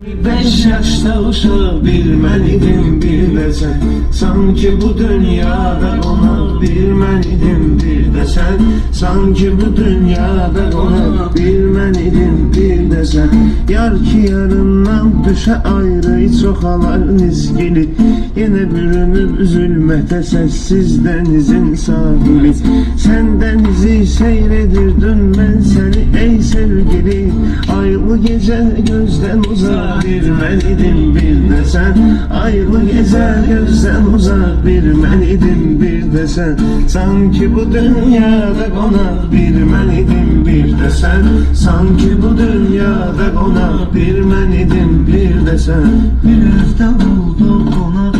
5 yaşta uşaq bilmən idim bir də sən. Sanki bu dünyada qonaq bilmən idim bir də sən. Sanki bu dünyada qonaq bilmən idim bir də sən. Yar ki yarından düşə ayrı çoxalar nizgili. Yenə bürünüb üzülməkdə səssiz dənizin sahili. Sən dənizi seyr edirdin, mən səni ey sevgili. Aylı gecə gözdən uzaq bir mən idim bir də sən. Aylı gecə gözdən uzaq bir mən idim bir də sən. Sanki bu dünyada qonaq bir mən idim bir də sən. Sanki bu dünyada qonaq bir mən idim bir də sən. Bir evdə oldu qonaq